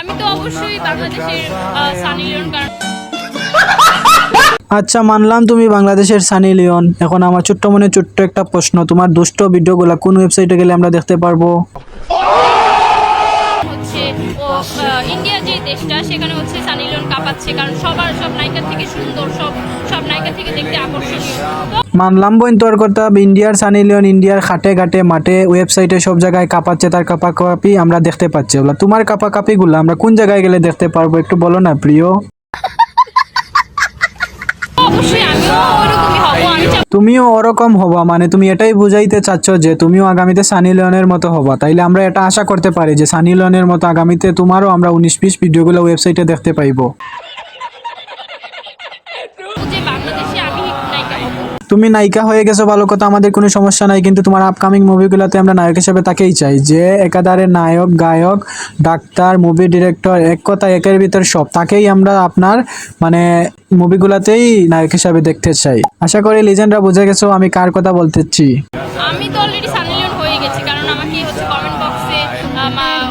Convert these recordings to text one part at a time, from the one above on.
আমি তো অবশ্যই বাংলাদেশের সানি লিওন, কারণ আচ্ছা, মানলাম তুমি বাংলাদেশের সানি লিওন। এখন আমার ছোট্ট মনে ছোট্ট একটা প্রশ্ন, তোমার দুষ্ট ভিডিওগুলো কোন ওয়েবসাইটে গেলে আমরা দেখতে পারবো? হচ্ছে ও ইন্ডিয়া যে দেশটা, সেখানে হচ্ছে সানি লিওন কাঁপাচ্ছে, কারণ সব নায়িকার থেকে সুন্দর, সব নায়িকার থেকে দেখতে আকর্ষণীয়। তো মানলাম বইন তোর কথা, ইন্ডিয়ার সানি লিওন ইন্ডিয়ার ঘাটে ঘাটে মাঠে ওয়েবসাইটে সব জায়গায় কাঁপাচ্ছে, তার কাঁপাকাঁপি আমরা দেখতে পাচ্ছি। ওগুলা তোমার কাঁপাকাঁপিগুলো আমরা কোন জায়গায় গেলে দেখতে পারবো, একটু বলো না প্রিয়। অবশ্যই আমিও ওরকমই হব। আমি তুমিও ওরকম হবা, মানে তুমি এটাই বুঝাইতে চাচ্ছ যে তুমিও আগামীতে সানি লিওনের মতো হবা। তাইলে আমরা এটা আশা করতে পারি যে সানি লিওনের মতো আগামীতে তোমারও আমরা 19-20 ভিডিওগুলো ওয়েবসাইটে দেখতে পাইবো। যে বাংলাদেশে আমি নায়িকা হব। তুমি নায়িকা হয়ে গেছো, ভালো কথা, আমাদের কোনো সমস্যা নাই, কিন্তু তোমার আপকামিং মুভিগুলোতে আমরা নায়ক হিসেবে তাকেই চাই, যে একাধারে নায়ক, গায়ক, ডাক্তার, মুভি ডিরেক্টর, এক কথা একের ভিতর সব, তাকেই আমরা আপনার মানে মুভিগুলোতেই নায়ক হিসাবে দেখতে চাই। আশা করি লিজেন্ডরা বুঝে গেছো আমি কার কথা বলতেছি। আমি তো অলরেডি সানি লিওন হয়ে গেছি, কারণ আমাকে হচ্ছে কমেন্ট বক্সে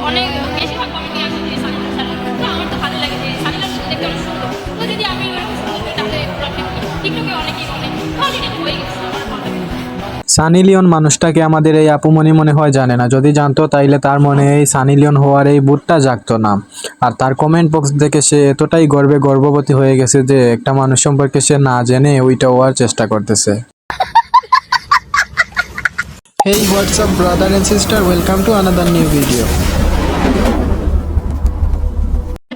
অনেক বেশিরভাগ কমেন্টই আসে যে সানি লিওন। তো আমার তো ভালো লাগে যে সানি লিওন দেখতে অনেক সুন্দর। তো যদি আমি ওরকম সুন্দর হই, তাহলে টিকটকে অনেকেই বলে অলরেডি আমি হয়ে গেছি, আমার ভালো লাগে। সানি লিওন মানুষটাকে আমাদের এই আপুমনি মনে হয় জানে না, যদি জানতো তাইলে তার মনে এই সানি লিওন হওয়ার এই বুটটা জাগতো না। আর তার কমেন্ট বক্স দেখে সে এতটাই গর্ভবতী হয়ে গেছে যে একটা মানুষ সম্পর্কে সে না জেনে ওইটা হওয়ার চেষ্টা করতেছে। Hey, what's up brother and sister, welcome to another new video.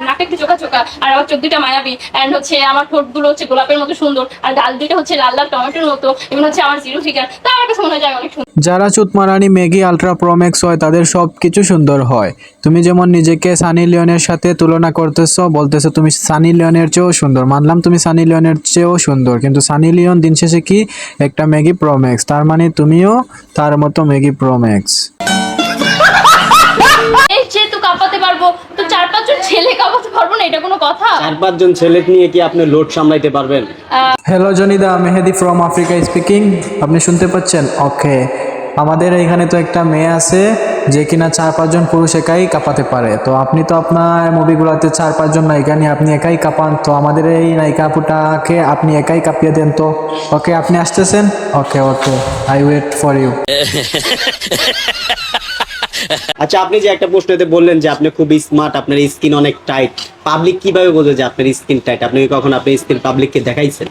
নাকে একটু চোখা চোখা, আর আমার চোখ দুটা মায়াবী, এন্ড হচ্ছে আমার ঠোঁটগুলো হচ্ছে গোলাপের মতো সুন্দর, আর গাল দুইটা হচ্ছে লাল লাল টমেটোর মতো, এবং হচ্ছে আমার জিরো ফিগার। তা আমার কাছে মনে হয় অনেক সুন্দর। যারা চুতমারানি ম্যাগি আলট্রা প্রোম্যাক্স হয় তাদের সব কিছু সুন্দর হয়। তুমি যেমন নিজেকে সানি লিওনের সাথে তুলনা করতেছো, বলতেছো তুমি সানি লিওনের চেয়েও সুন্দর। মানলাম তুমি সানি লিওনের চেয়েও সুন্দর, কিন্তু সানি লিওন দিন শেষে কি একটা ম্যাগি প্রোম্যাক্স, তার মানে তুমিও তার মতো ম্যাগি প্রোম্যাক্স। এই যেহেতু কাঁপাতে পারবো, তো 4-5 জন ছেলে কাঁপাতে পারবো না, এটা কোনো কথা? 4-5 জন ছেলে নিয়ে কি আপনি লোড সামলাইতে পারবেন? হ্যালো জনিদা, মেহেদি ফ্রম আফ্রিকা স্পিকিং। আপনি শুনতে পাচ্ছেন? ওকে, আমাদের এখানে তো একটা মেয়ে আছে যে কিনা 4-5 জন পুরুষ একাই কাঁপাতে পারে। তো আপনি তো আপনার মুভিগুলোতে 4-5 জন নায়িকা নিয়ে আপনি একাই কাঁপান, তো আমাদের এই নায়িকা আপুটাকে আপনি একাই কাঁপিয়ে দেন তো। ওকে, আপনি আসতেছেন? ওকে ওকে, আই ওয়েট ফর ইউ। আচ্ছা, আপনি যে একটা প্রশ্নতে বললেন যে আপনি খুব স্মার্ট, আপনার স্কিন অনেক টাইট, পাবলিক কিভাবে বোঝে যে আপনার স্কিন টাইট? আপনি কি কখন আপনার স্কিন পাবলিককে দেখাইছেন?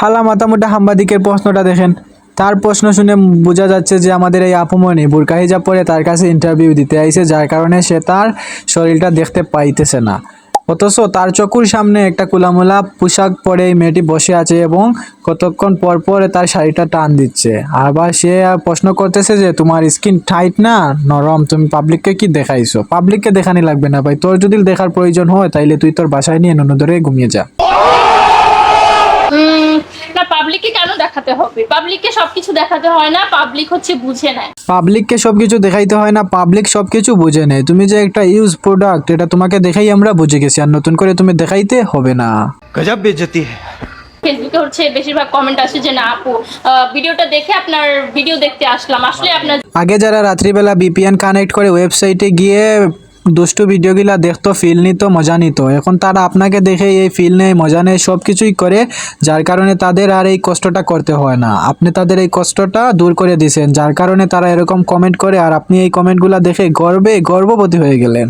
হালা মাতামুটা সাংবাদিকের প্রশ্নটা দেখেন। তার প্রশ্ন শুনে বোঝা যাচ্ছে যে আমাদের এই আপুমনি বুরকা হিজাব পরে তার কাছে ইন্টারভিউ দিতে আইছে, যার কারণে সে তার শরীরটা দেখতে পাইতেছে না। অথচ তার চোখের সামনে একটা কুলামুলা পোশাক পরে এই মেয়েটি বসে আছে এবং কতক্ষণ পর পর তার শাড়িটা টান দিচ্ছে। আবার সে প্রশ্ন করতেছে যে তোমার স্কিন টাইট না নরম, তুমি পাবলিককে কি দেখাইছো? পাবলিককে দেখানি লাগবে না ভাই, তোর যদি দেখার প্রয়োজন হয় তাইলে তুই তোর বাসায় নিয়ে নুনু ধরে ঘুমিয়ে যা। না, পাবলিককে কেন দেখাতে হবে? পাবলিককে সবকিছু দেখাতে হয় না, পাবলিক হচ্ছে বুঝে নেয়। পাবলিককে সবকিছু দেখাইতে হয় না, পাবলিক সবকিছু বুঝে নেয়। তুমি যে একটা ইউজ প্রোডাক্ট, এটা তোমাকে দেখাই আমরা বুঝে গেছি, আর নতুন করে তুমি দেখাইতে হবে না। गजब बेइज्जती है। ফেসবুকে হচ্ছে বেশিরভাগ কমেন্ট আসে যে না আপু, ভিডিওটা দেখে আপনার ভিডিও দেখতে আসলাম, আসলে আপনার আগে যারা রাত্রিবেলা বিপিএন কানেক্ট করে ওয়েবসাইটে গিয়ে দুষ্টু ভিডিওগুলা দেখতো, ফিল নিত, মজা নিত, এখন তারা আপনাকে দেখে এই ফিল নেয়, মজা নেয়, সব কিছুই করে, যার কারণে তাদের আর এই কষ্টটা করতে হয় না। আপনি তাদের এই কষ্টটা দূর করে দিয়েছেন, যার কারণে তারা এরকম কমেন্ট করে, আর আপনি এই কমেন্টগুলা দেখে গর্ববতী হয়ে গেলেন।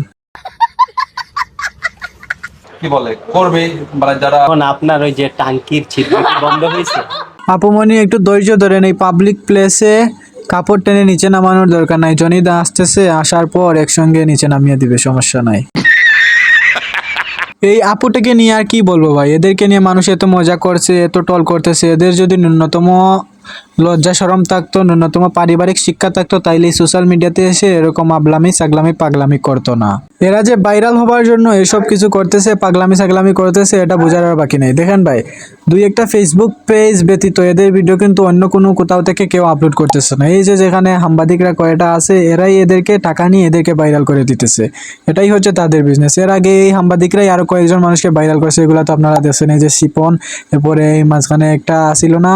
কি বলে করবে মানে যারা এখন আপনার ওই যে টাঙ্কির ছিদ্র কি বন্ধ হয়েছে? আপুমনি একটু ধৈর্য ধরেন, এই পাবলিক প্লেসে কাপড় টেনে নিচে নামানোর দরকার নাই। জনিদা আসতেছে, আসার পর একসঙ্গে নিচে নামিয়ে দিবে, সমস্যা নাই। এই আপুটাকে নিয়ে আর কি বলবো ভাই, এদেরকে নিয়ে মানুষ এত মজা করছে, এত টল করতেছে। এদের যদি ন্যূনতম লজ্জা শরম থাকতো, ন্যূনতম পারিবারিক শিক্ষা থাকতো, তাইলে সোশ্যাল মিডিয়াতে এসে এরকম আবলামি সাগলামি পাগলামি করতো না। এরা যে ভাইরাল হবার জন্য এসব কিছু করতেছে, পাগলামি সাগলামি করতেছে, এটা বোঝার আর বাকি নেই। দেখেন ভাই, দুই একটা ফেসবুক পেজ ব্যতীত এদের ভিডিও কিন্তু অন্য কোনো কোথাও থেকে কেউ আপলোড করতেছে না। এই যে যেখানে সাংবাদিকরা কয়টা আছে, এরাই এদেরকে টাকা নিয়ে এদেরকে ভাইরাল করে দিতেছে, এটাই হচ্ছে তাদের বিজনেস। এর আগে এই সাংবাদিকরাই আরো কয়েকজন মানুষকে ভাইরাল করছে, এগুলো তো আপনারা দেখছেন। এই যে শিপন, এরপরে এই মাঝখানে একটা ছিল না,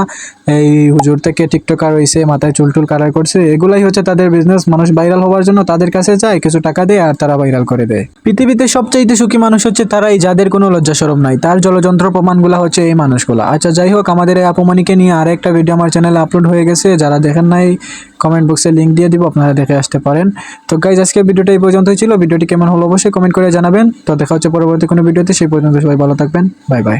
এই হুজুর থেকে টিকটকার হয়েছে, মাথায় চুল টুল কালার করছে, এগুলাই হচ্ছে তাদের বিজনেস। মানুষ ভাইরাল হওয়ার জন্য তাদের কাছে যায়, কিছু টাকা দেয় আর তারা ভাইরাল করে দেয়। পৃথিবীতে সবচাইতে সুখী মানুষ হচ্ছে তারাই, যাদের কোনো লজ্জা শরম নাই। তার জলযন্ত্র প্রমাণগুলা হচ্ছে এই মানুষগুলা। আচ্ছা যাই হোক, আমাদের এই আপুমনিকে নিয়ে আর একটা ভিডিও আমার চ্যানেলে আপলোড হয়ে গেছে, যারা দেখেন নাই কমেন্ট বক্সে লিঙ্ক দিয়ে দিব, আপনারা দেখে আসতে পারেন। তো গাইজ আজকে ভিডিওটা এই পর্যন্তই ছিল। ভিডিওটি কেমন হলো অবশ্যই কমেন্ট করে জানাবেন। তো দেখা হচ্ছে পরবর্তী কোনো ভিডিওতে, সেই পর্যন্ত সবাই ভালো থাকবেন, বাই বাই।